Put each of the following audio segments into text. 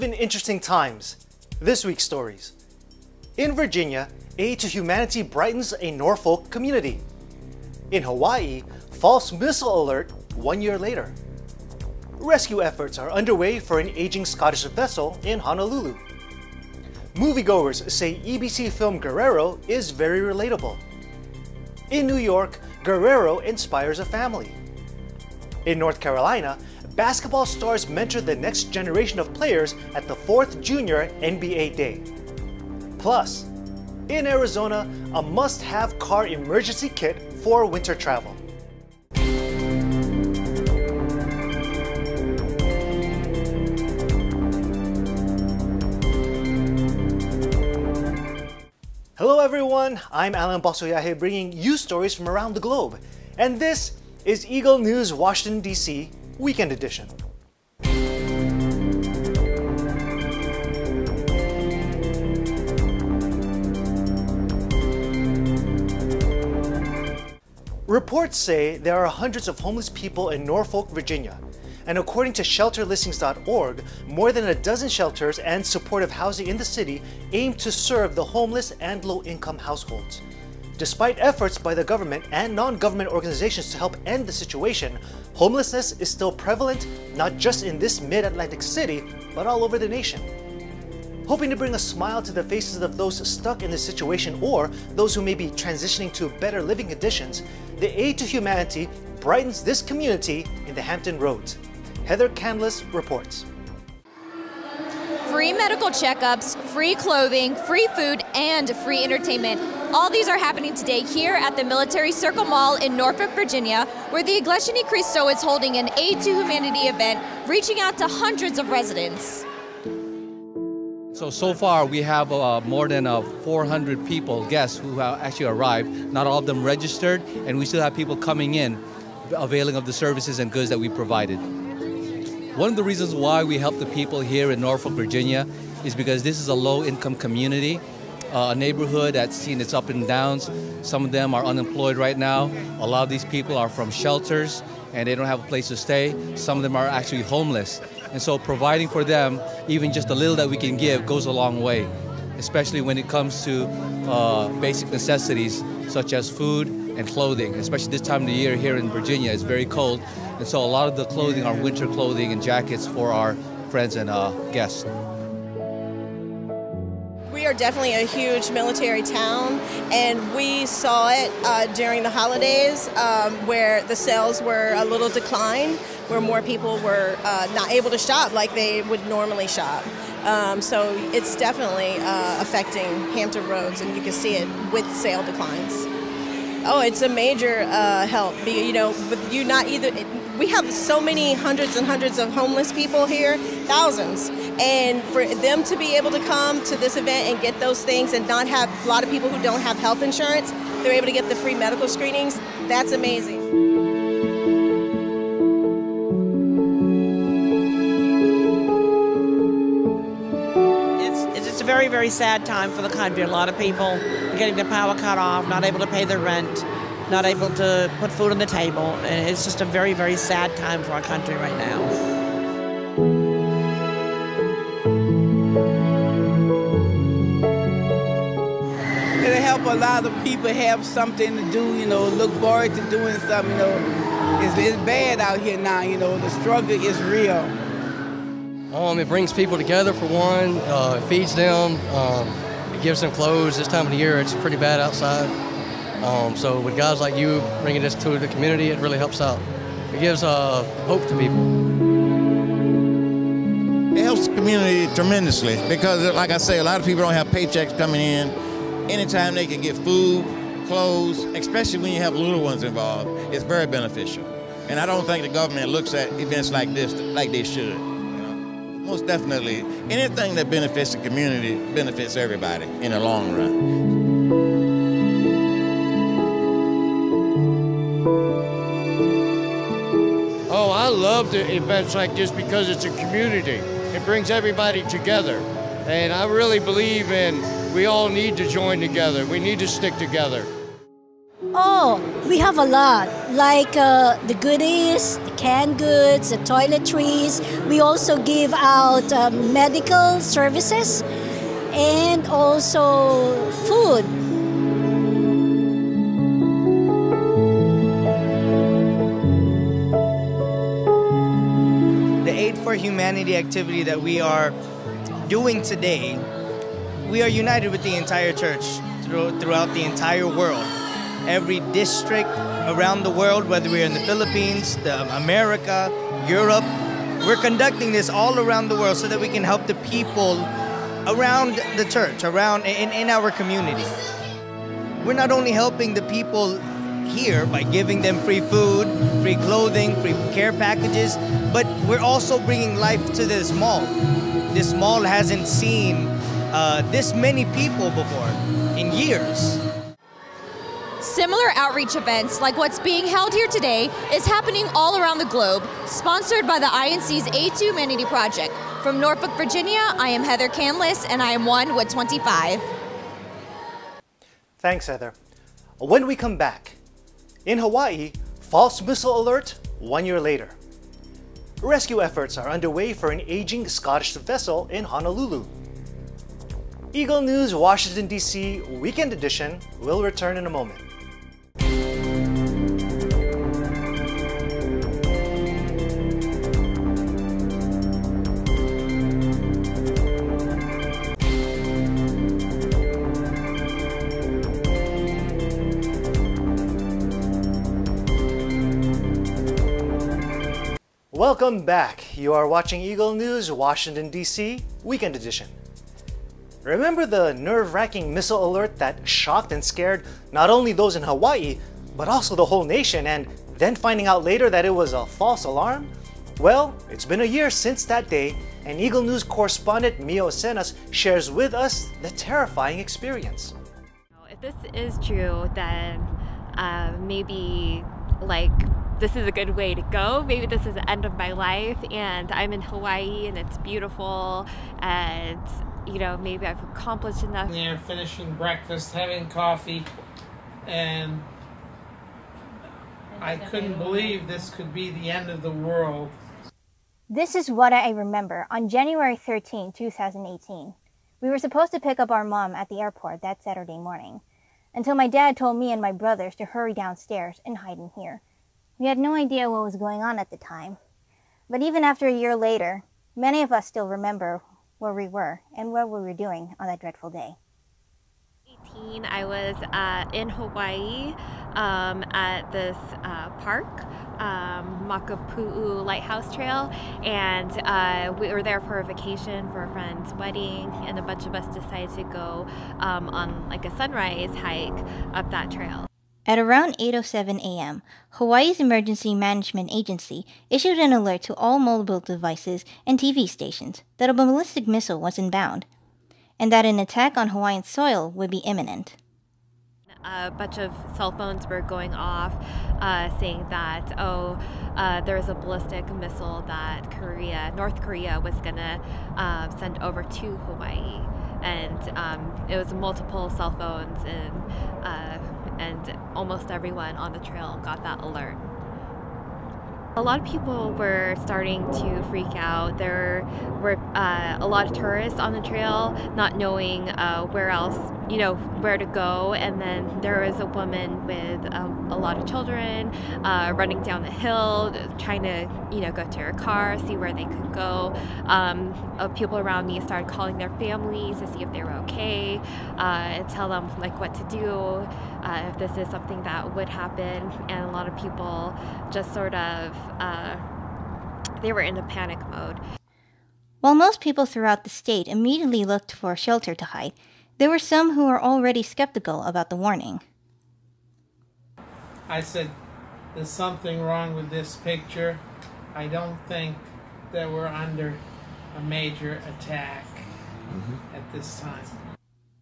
live in interesting times. This week's stories. In Virginia, aid to humanity brightens a Norfolk community. In Hawaii, false missile alert 1 year later. Rescue efforts are underway for an aging Scottish vessel in Honolulu. Moviegoers say EBC film Guerrero is very relatable. In New York, Guerrero inspires a family. In North Carolina, basketball stars mentor the next generation of players at the 4th Junior NBA Day. Plus, in Arizona, a must-have car emergency kit for winter travel. Hello everyone, I'm Alan Bosoyahe bringing you stories from around the globe. And this is Eagle News Washington, D.C. Weekend Edition. Reports say there are hundreds of homeless people in Norfolk, Virginia. And according to shelterlistings.org, more than a dozen shelters and supportive housing in the city aim to serve the homeless and low-income households. Despite efforts by the government and non-government organizations to help end the situation, homelessness is still prevalent not just in this mid-Atlantic city, but all over the nation. Hoping to bring a smile to the faces of those stuck in this situation or those who may be transitioning to better living conditions, the Aid to Humanity brightens this community in the Hampton Roads. Heather Canlis reports. Free medical checkups, free clothing, free food, and free entertainment. All these are happening today here at the Military Circle Mall in Norfolk, Virginia, where the Iglesia Ni Cristo is holding an Aid to Humanity event, reaching out to hundreds of residents. So far we have more than 400 people, guests, who have actually arrived. Not all of them registered, and we still have people coming in, availing of the services and goods that we provided. One of the reasons why we help the people here in Norfolk, Virginia is because this is a low-income community, a neighborhood that's seen its ups and downs. Some of them are unemployed right now. A lot of these people are from shelters and they don't have a place to stay. Some of them are actually homeless. And so providing for them, even just a little that we can give, goes a long way, especially when it comes to basic necessities such as food and clothing. Especially this time of the year here in Virginia, it's very cold. And so a lot of the clothing are winter clothing and jackets for our friends and guests. We are definitely a huge military town, and we saw it during the holidays where the sales were a little declined, where more people were not able to shop like they would normally shop. So it's definitely affecting Hampton Roads, and you can see it with sale declines. Oh, it's a major help. You know, with you not either. We have so many hundreds and hundreds of homeless people here, thousands. And for them to be able to come to this event and get those things and not have a lot of people who don't have health insurance, they're able to get the free medical screenings, that's amazing. It's a very, very sad time for the country. A lot of people getting their power cut off, not able to pay their rent, not able to put food on the table. And it's just a very, very sad time for our country right now. It'll help a lot of people have something to do, you know, look forward to doing something, you know. It's bad out here now, you know, the struggle is real. It brings people together for one, it feeds them, it gives them clothes. This time of the year it's pretty bad outside. So with guys like you bringing this to the community, it really helps out. It gives hope to people. It helps the community tremendously because, like I say, a lot of people don't have paychecks coming in. Anytime they can get food, clothes, especially when you have little ones involved, it's very beneficial. And I don't think the government looks at events like this like they should. Most definitely, anything that benefits the community benefits everybody in the long run. Oh, I love the events like this because it's a community. It brings everybody together. And I really believe we all need to join together. We need to stick together. Oh, we have a lot, like the goodies, the canned goods, the toiletries. We also give out medical services and also food. The Aid for Humanity activity that we are doing today, we are united with the entire church throughout the entire world. Every district around the world, whether we're in the Philippines, America, Europe, we're conducting this all around the world so that we can help the people around the church, around in our community. We're not only helping the people here by giving them free food, free clothing, free care packages, but we're also bringing life to this mall. This mall hasn't seen this many people before in years. Similar outreach events like what's being held here today is happening all around the globe, sponsored by the INC's Aid to Humanity Project. From Norfolk, Virginia, I am Heather Canlis, and I am one with 25. Thanks, Heather. When we come back, in Hawaii, false missile alert 1 year later. Rescue efforts are underway for an aging Scottish vessel in Honolulu. Eagle News Washington, D.C. Weekend Edition will return in a moment. Welcome back. You are watching Eagle News Washington, D.C. Weekend Edition. Remember the nerve-wracking missile alert that shocked and scared not only those in Hawaii, but also the whole nation, and then finding out later that it was a false alarm? Well, it's been a year since that day, and Eagle News correspondent Mio Senas shares with us the terrifying experience. If this is true, then maybe this is a good way to go. Maybe this is the end of my life, and I'm in Hawaii and it's beautiful, and maybe I've accomplished enough. They're finishing breakfast, having coffee, and I couldn't believe this could be the end of the world. This is what I remember on January 13, 2018. We were supposed to pick up our mom at the airport that Saturday morning, until my dad told me and my brothers to hurry downstairs and hide in here. We had no idea what was going on at the time. But even after a year later, many of us still remember where we were and what we were doing on that dreadful day. I was in Hawaii at this park, Makapu'u Lighthouse Trail, and we were there for a vacation for a friend's wedding, and a bunch of us decided to go on like a sunrise hike up that trail. At around 8:07 a.m., Hawaii's Emergency Management Agency issued an alert to all mobile devices and TV stations that a ballistic missile was inbound, and that an attack on Hawaiian soil would be imminent. A bunch of cell phones were going off saying that, there was a ballistic missile that North Korea was going to send over to Hawaii. And it was multiple cell phones, and almost everyone on the trail got that alert. A lot of people were starting to freak out. There were a lot of tourists on the trail, not knowing where else, where to go. And then there was a woman with a lot of children running down the hill, trying to, go to her car, see where they could go. People around me started calling their families to see if they were okay, and tell them what to do if this is something that would happen. And a lot of people just sort of they were in a panic mode. While most people throughout the state immediately looked for a shelter to hide, there were some who were already skeptical about the warning. I said, there's something wrong with this picture. I don't think that we're under a major attack at this time.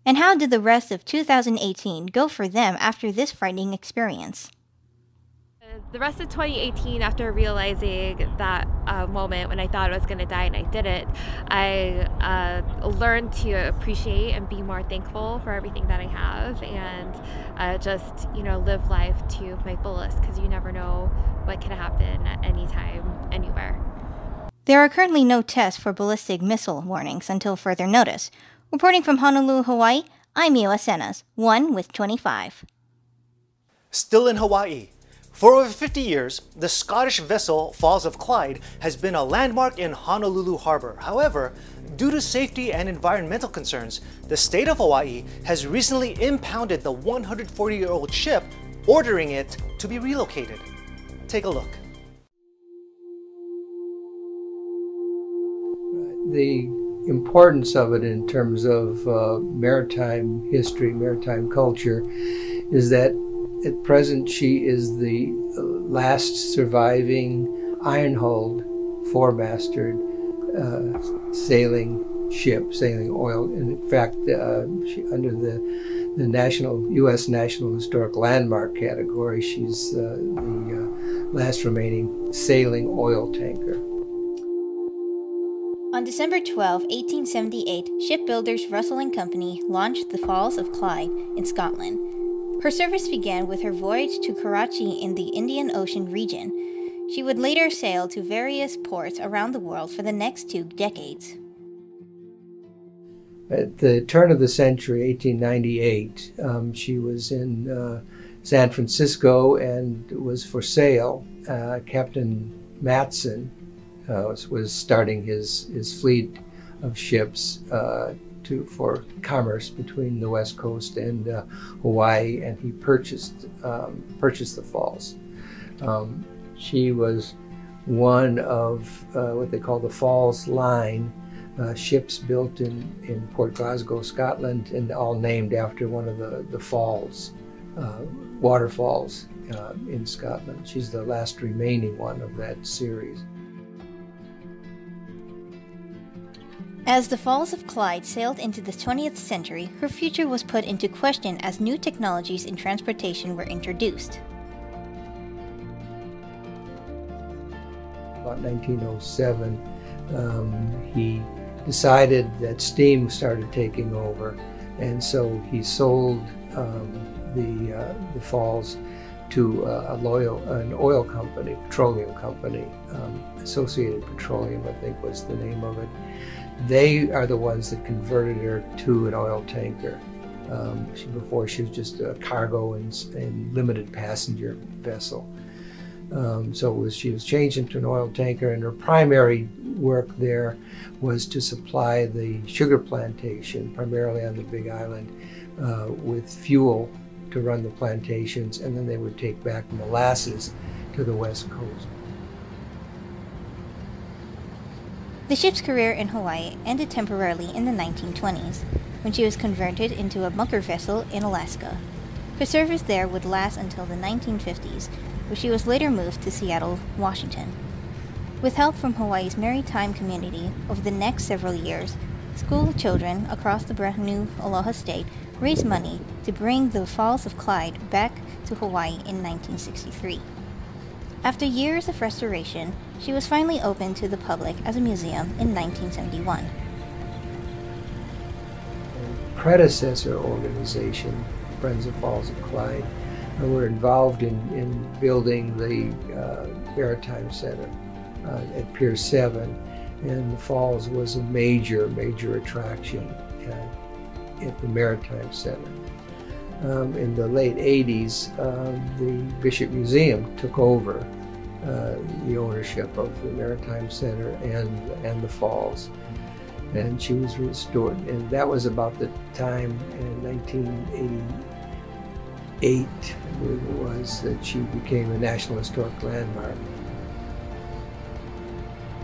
And how did the rest of 2018 go for them after this frightening experience? The rest of 2018, after realizing that moment when I thought I was going to die and I didn't, I learned to appreciate and be more thankful for everything that I have, and just, you know, live life to my fullest, because you never know what can happen at any time, anywhere. There are currently no tests for ballistic missile warnings until further notice. Reporting from Honolulu, Hawaii, I'm Mila Senas, 1 with 25. Still in Hawaii. For over 50 years, the Scottish vessel Falls of Clyde has been a landmark in Honolulu Harbor. However, due to safety and environmental concerns, the state of Hawaii has recently impounded the 140-year-old ship, ordering it to be relocated. Take a look. The importance of it in terms of maritime history, maritime culture, is that at present she is the last surviving iron-hulled, four-masted sailing ship, sailing oil. And in fact, under the U.S. National Historic Landmark category, she's the last remaining sailing oil tanker. On December 12, 1878, shipbuilders Russell and Company launched the Falls of Clyde in Scotland. Her service began with her voyage to Karachi in the Indian Ocean region. She would later sail to various ports around the world for the next 2 decades. At the turn of the century, 1898, she was in San Francisco and was for sale. Captain Matson was starting his fleet of ships for commerce between the West Coast and Hawaii, and he purchased the falls. She was one of what they call the Falls Line, ships built in Port Glasgow, Scotland, and all named after one of the falls, waterfalls in Scotland. She's the last remaining one of that series. As the Falls of Clyde sailed into the 20th century, her future was put into question as new technologies in transportation were introduced. About 1907, he decided that steam started taking over, and so he sold the falls to an oil company, petroleum company, Associated Petroleum, I think was the name of it. They are the ones that converted her to an oil tanker. Before she was just a cargo and limited passenger vessel. She was changed into an oil tanker, and her primary work there was to supply the sugar plantation, primarily on the Big Island, with fuel to run the plantations, and then they would take back molasses to the West Coast. The ship's career in Hawaii ended temporarily in the 1920s, when she was converted into a bunker vessel in Alaska. Her service there would last until the 1950s, where she was later moved to Seattle, Washington. With help from Hawaii's maritime community over the next several years, school children across the brand new Aloha State raised money to bring the Falls of Clyde back to Hawaii in 1963. After years of restoration, she was finally opened to the public as a museum in 1971. A predecessor organization, Friends of Falls of Clyde, were involved in building the Maritime Center at Pier 7, and the falls was a major attraction at the Maritime Center. In the late 80s, the Bishop Museum took over the ownership of the Maritime Center and the falls, and she was restored. And that was about the time in 1988, I believe it was, that she became a National Historic Landmark.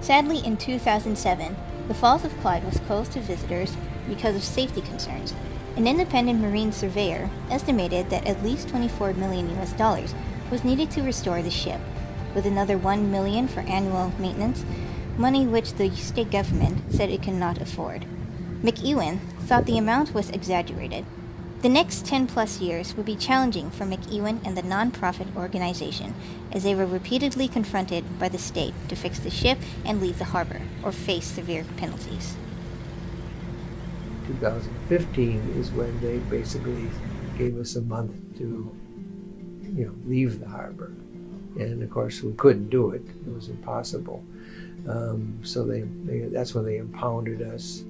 Sadly, in 2007, the Falls of Clyde was closed to visitors because of safety concerns. An independent marine surveyor estimated that at least $24 million was needed to restore the ship, with another $1 million for annual maintenance, money which the state government said it cannot afford. McEwen thought the amount was exaggerated. The next 10-plus years would be challenging for McEwen and the non-profit organization, as they were repeatedly confronted by the state to fix the ship and leave the harbor, or face severe penalties. 2015 is when they basically gave us a month to, leave the harbor. And of course we couldn't do it. It was impossible. So that's when they impounded us.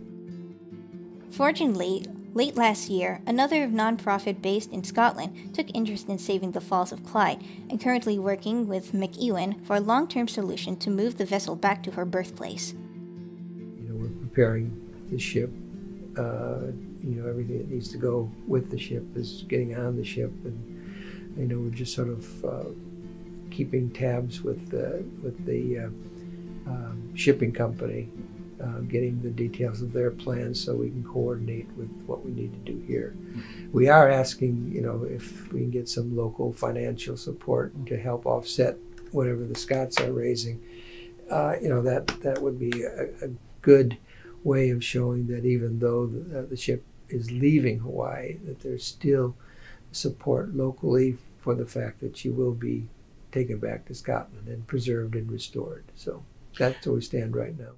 Fortunately, late last year, another non-profit based in Scotland took interest in saving the Falls of Clyde and currently working with McEwen for a long-term solution to move the vessel back to her birthplace. We're preparing the ship. Everything that needs to go with the ship is getting on the ship, and we're just sort of keeping tabs with the shipping company, getting the details of their plans so we can coordinate with what we need to do here. We are asking, if we can get some local financial support to help offset whatever the Scots are raising. That would be a good way of showing that even though the ship is leaving Hawaii, that there's still support locally for the fact that she will be taken back to Scotland and preserved and restored. So that's where we stand right now.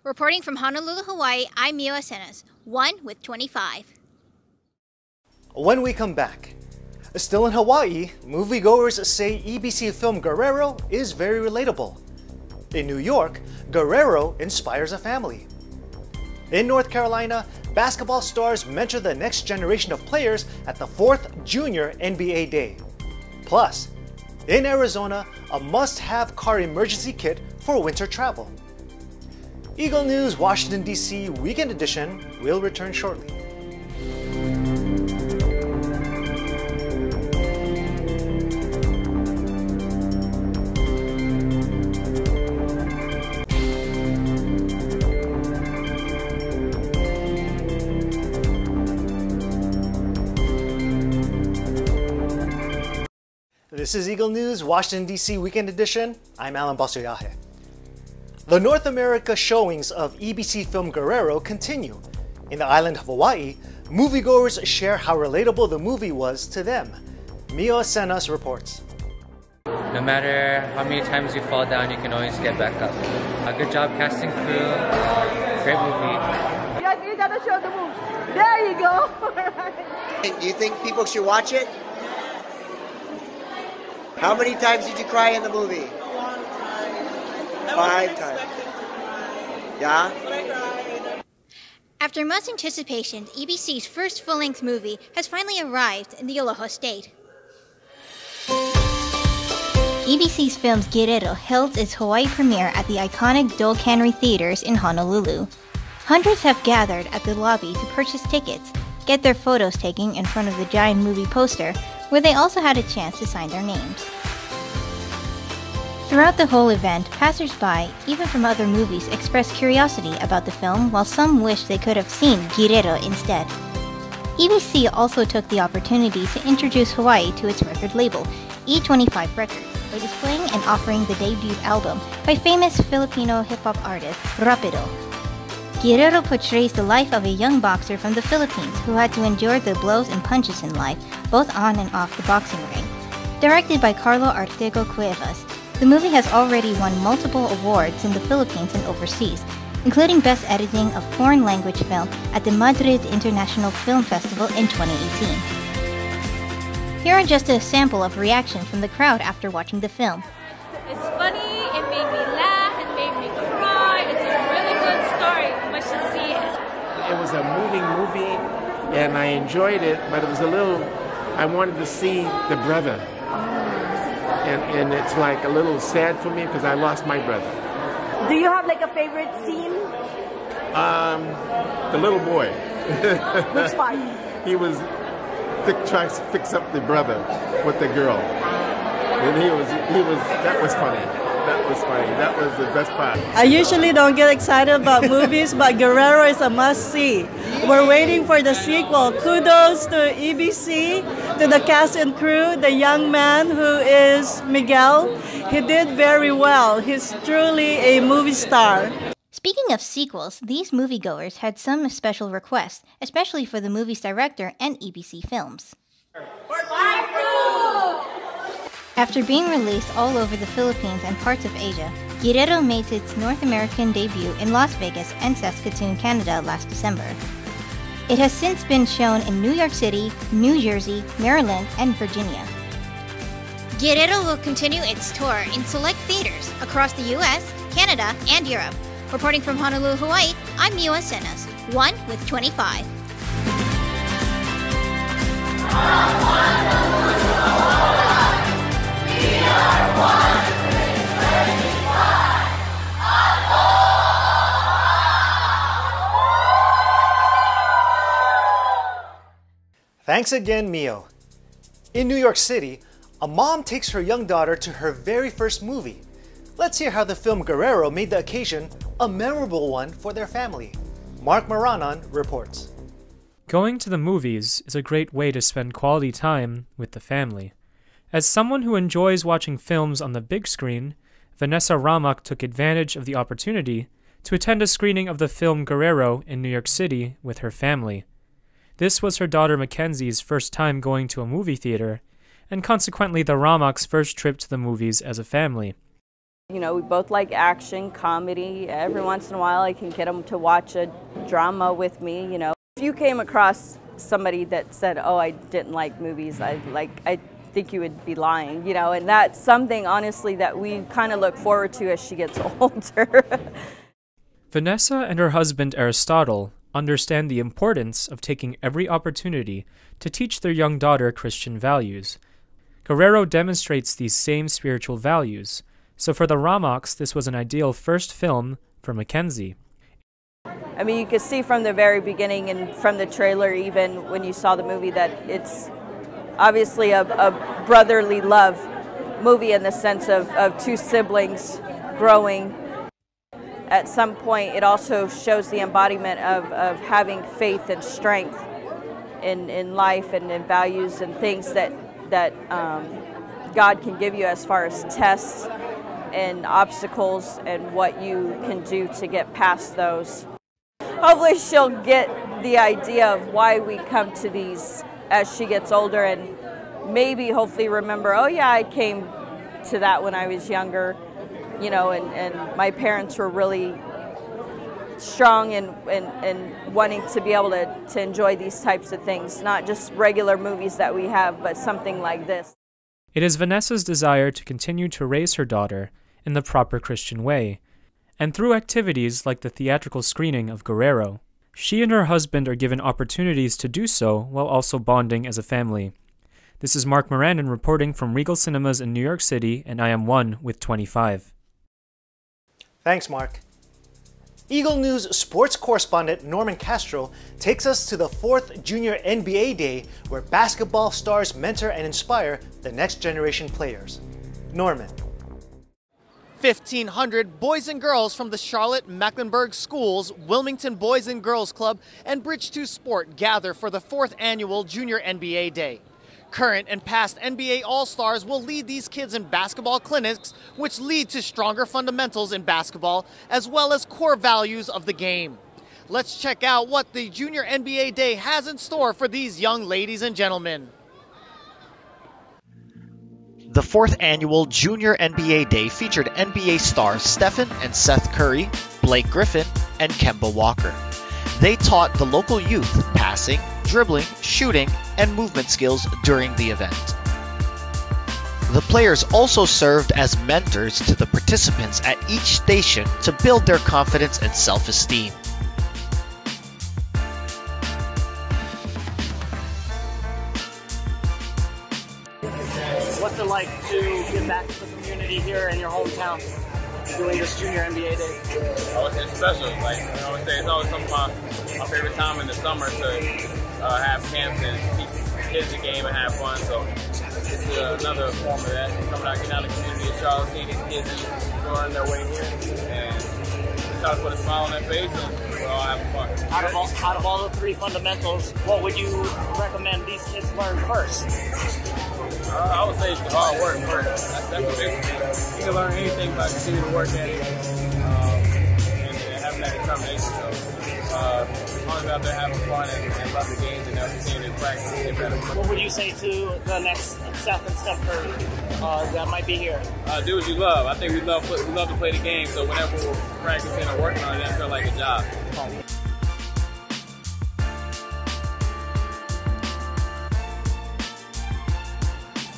Reporting from Honolulu, Hawaii, I'm Mio Asenas, 1 with 25. When we come back, still in Hawaii, moviegoers say EBC film Guerrero is very relatable. In New York, Guerrero inspires a family. In North Carolina, basketball stars mentor the next generation of players at the 4th Junior NBA Day. Plus, in Arizona, a must-have car emergency kit for winter travel. Eagle News Washington, D.C. Weekend Edition will return shortly. This is Eagle News, Washington, D.C. Weekend Edition. I'm Alan Basoyahe. The North America showings of EBC film Guerrero continue. In the island of Hawaii, moviegoers share how relatable the movie was to them. Mio Asenas reports. No matter how many times you fall down, you can always get back up. A good job casting crew, great movie. You gotta show the movie. There you go. Do you think people should watch it? How many times did you cry in the movie? 5 times. Yeah? After much anticipation, EBC's first full-length movie has finally arrived in the Aloha State. EBC's film Guerrero held its Hawaii premiere at the iconic Dole Cannery Theaters in Honolulu. Hundreds have gathered at the lobby to purchase tickets, get their photos taken in front of the giant movie poster, where they also had a chance to sign their names. Throughout the whole event, passers-by, even from other movies, expressed curiosity about the film, while some wished they could have seen Guerrero instead. EBC also took the opportunity to introduce Hawaii to its record label, E25 Records, by displaying and offering the debut album by famous Filipino hip-hop artist Rapido. Guerrero portrays the life of a young boxer from the Philippines who had to endure the blows and punches in life, both on and off the boxing ring. Directed by Carlo Artego Cuevas, the movie has already won multiple awards in the Philippines and overseas, including Best Editing of Foreign Language Film at the Madrid International Film Festival in 2018. Here are just a sample of reactions from the crowd after watching the film. It's funny, it made me laugh, it made me cry, it's a really good story, you should see it. It was a moving movie and I enjoyed it, but it was a little, I wanted to see the brother. And it's like a little sad for me because I lost my brother. Do you have like a favorite scene? The little boy. Which part? He was trying to fix up the brother with the girl. And that was funny. That was funny. That was the best part. I usually don't get excited about movies, but Guerrero is a must-see. We're waiting for the sequel. Kudos to EBC, to the cast and crew, the young man who is Miguel. He did very well. He's truly a movie star. Speaking of sequels, these moviegoers had some special requests, especially for the movie's director and EBC Films. After being released all over the Philippines and parts of Asia, Guerrero made its North American debut in Las Vegas and Saskatoon, Canada last December. It has since been shown in New York City, New Jersey, Maryland, and Virginia. Guerrero will continue its tour in select theaters across the US, Canada, and Europe. Reporting from Honolulu, Hawaii, I'm Miwa Senas, 1 with 25. Thanks again, Mio. In New York City, a mom takes her young daughter to her very first movie. Let's hear how the film Guerrero made the occasion a memorable one for their family. Mark Maranon reports. Going to the movies is a great way to spend quality time with the family. As someone who enjoys watching films on the big screen, VANESSA RAMAC took advantage of the opportunity to attend a screening of the film Guerrero in New York City with her family. This was her daughter Mackenzie's first time going to a movie theater, and consequently the RAMAC's first trip to the movies as a family. You know, we both like action, comedy. Every once in a while I can get them to watch a drama with me, you know. If you came across somebody that said, oh, I didn't like movies, I think you would be lying, you know, and that's something, honestly, that we kind of look forward to as she gets older. VANESSA and her husband Aristotle understand the importance of taking every opportunity to teach their young daughter Christian values. Guerrero demonstrates these same spiritual values, so for the RAMACs, this was an ideal first film for Mackenzie. I mean, you could see from the very beginning and from the trailer, even when you saw the movie, that it's obviously a brotherly love movie in the sense of two siblings growing. At some point, it also shows the embodiment of having faith and strength in life and in values and things that God can give you as far as tests and obstacles and what you can do to get past those. Hopefully she'll get the idea of why we come to these as she gets older, and maybe hopefully remember, oh yeah, I came to that when I was younger, you know, and my parents were really strong and wanting to be able to enjoy these types of things, not just regular movies that we have, but something like this. It is VANESSA's desire to continue to raise her daughter in the proper Christian way, and through activities like the theatrical screening of Guerrero, she and her husband are given opportunities to do so while also bonding as a family. This is Mark Moranin reporting from Regal Cinemas in New York City, and I am 1 with 25. Thanks, Mark. Eagle News sports correspondent Norman Castro takes us to the 4th Junior NBA Day, where basketball stars mentor and inspire the next generation players. Norman. 1,500 boys and girls from the Charlotte-Mecklenburg Schools, Wilmington Boys and Girls Club, and Bridge 2 Sport gather for the 4th annual Junior NBA Day. Current and past NBA All-Stars will lead these kids in basketball clinics, which lead to stronger fundamentals in basketball, as well as core values of the game. Let's check out what the Junior NBA Day has in store for these young ladies and gentlemen. The 4th annual Junior NBA Day featured NBA stars Stephen and Seth Curry, Blake Griffin, and Kemba Walker. They taught the local youth passing, dribbling, shooting, and movement skills during the event. The players also served as mentors to the participants at each station to build their confidence and self-esteem. What's it like to give back to the community here in your hometown, doing this Junior NBA Day? Oh, it's special. Like, you know, it's always some of my favorite time in the summer to have camps and teach kids the game and have fun. So it's another form of that. Coming out, getting out of the community of Charlotte, seeing these kids going their way here, and just try to put a smile on their face, and we're all having fun. Out of all the 3 fundamentals, what would you recommend these kids learn first? I would say hard work first. That's the big thing. You can learn anything by continuing to work at it and having that determination. So as long as they're out there having fun and love the games and they'll continue to practice and get better. What would you say to the next Seth and Steph Curry that might be here? Do what you love. I think we love to play the game, so whenever we're practicing or working on it, that feels like a job.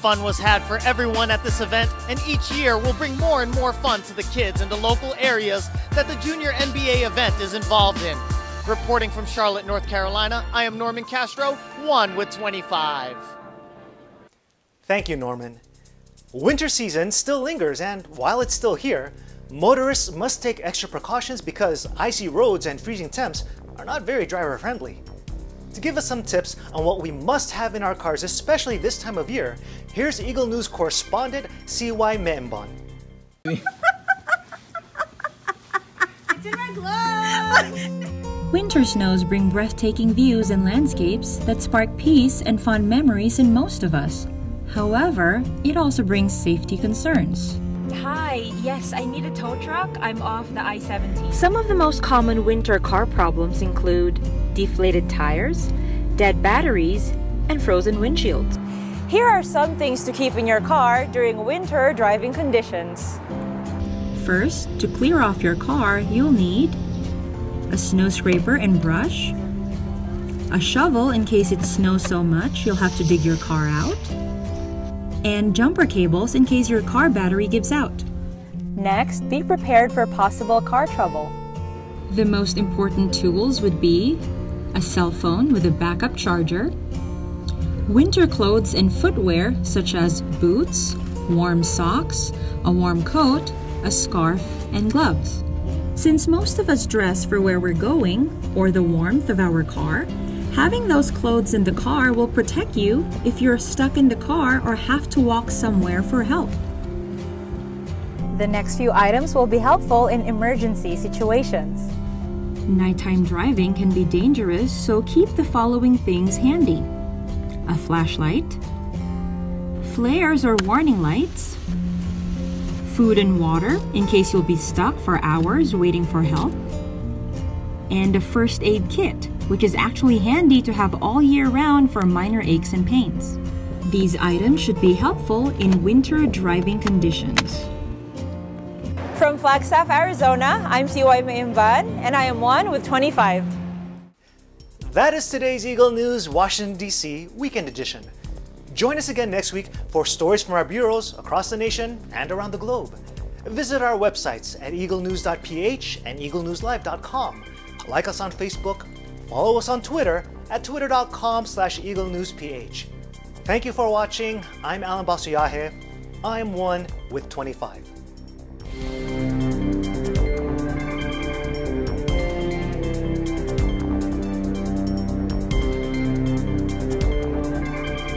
Fun was had for everyone at this event, and each year will bring more and more fun to the kids in the local areas that the Junior NBA event is involved in. Reporting from Charlotte, North Carolina, I am Norman Castro, 1 with 25. Thank you, Norman. Winter season still lingers, and while it's still here, motorists must take extra precautions because icy roads and freezing temps are not very driver-friendly. To give us some tips on what we must have in our cars, especially this time of year, here's Eagle News correspondent C.Y. Membon. It's in my glove! Winter snows bring breathtaking views and landscapes that spark peace and fond memories in most of us. However, it also brings safety concerns. Hi, yes, I need a tow truck. I'm off the I-70. Some of the most common winter car problems include deflated tires, dead batteries, and frozen windshields. Here are some things to keep in your car during winter driving conditions. First, to clear off your car, you'll need a snow scraper and brush, a shovel in case it snows so much you'll have to dig your car out, and jumper cables in case your car battery gives out. Next, be prepared for possible car trouble. The most important tools would be a cell phone with a backup charger, winter clothes and footwear such as boots, warm socks, a warm coat, a scarf, and gloves. Since most of us dress for where we're going or the warmth of our car, having those clothes in the car will protect you if you're stuck in the car or have to walk somewhere for help. The next few items will be helpful in emergency situations. Nighttime driving can be dangerous, so keep the following things handy: a flashlight, flares or warning lights, food and water in case you'll be stuck for hours waiting for help, and a first aid kit, which is actually handy to have all year round for minor aches and pains. These items should be helpful in winter driving conditions. From Flagstaff, Arizona, I'm C.Y. Membon, and I am 1 with 25. That is today's Eagle News Washington, D.C. Weekend Edition. Join us again next week for stories from our bureaus across the nation and around the globe. Visit our websites at Eaglenews.PH and EagleNewsLive.com. Like us on Facebook, follow us on Twitter at twitter.com/EagleNewsPH. Thank you for watching. I'm Alan Basuyahe. I'm 1 with 25.